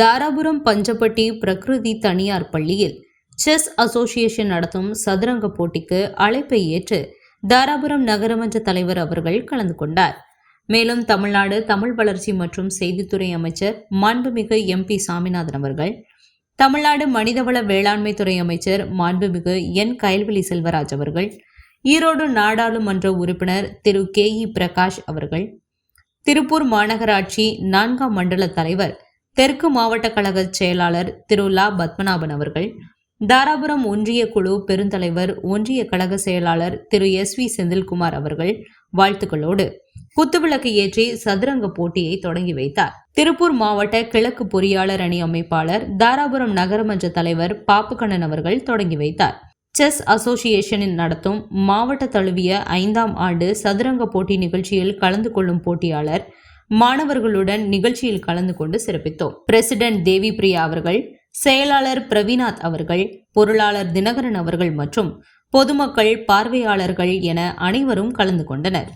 தாராபுரம் பஞ்சப்பட்டி பிரகிருதி தனியார் பள்ளியில் செஸ் அசோசியேஷன் நடத்தும் சதுரங்க போட்டிக்கு அழைப்பை ஏற்று தாராபுரம் நகரமன்ற தலைவர் அவர்கள் கலந்து கொண்டார். மேலும் தமிழ்நாடு தமிழ் வளர்ச்சி மற்றும் செய்தித்துறை அமைச்சர் மாண்புமிகு MP சாமிநாதன் அவர்கள், தமிழ்நாடு மனிதவள வேளாண்மை துறை அமைச்சர் மாண்புமிகு N கயல்விழி செல்வராஜ் அவர்கள், ஈரோடு நாடாளுமன்ற உறுப்பினர் திரு KE பிரகாஷ் அவர்கள், திருப்பூர் மாநகராட்சி 4ஆம் மண்டல தலைவர் தெற்கு மாவட்ட கழக செயலாளர் திரு லா பத்மநாபன் அவர்கள், தாராபுரம் ஒன்றிய குழு பெருந்தலைவர் ஒன்றிய கழக செயலாளர் திரு SV செந்தில்குமார் அவர்கள் வாழ்த்துக்களோடு குத்துவிளக்கு ஏற்றி சதுரங்க போட்டியை தொடங்கி வைத்தார். திருப்பூர் மாவட்ட கிழக்கு பொறியாளர் அணி அமைப்பாளர் தாராபுரம் நகரமன்ற தலைவர் பாப்புக்கண்ணன் அவர்கள் தொடங்கி வைத்தார். செஸ் அசோசியேஷனின் நடத்தும் மாவட்ட தழுவிய 5ஆம் ஆண்டு சதுரங்க போட்டி நிகழ்ச்சியில் கலந்து கொள்ளும் போட்டியாளர் மாணவர்களுடன் நிகழ்ச்சியில் கலந்து கொண்டு சிறப்பித்தோம். பிரசிடென்ட் தேவி பிரியா அவர்கள், செயலாளர் பிரவீனாத் அவர்கள், பொருளாளர் தினகரன் அவர்கள் மற்றும் பொதுமக்கள், பார்வையாளர்கள் என அனைவரும் கலந்து கொண்டனர்.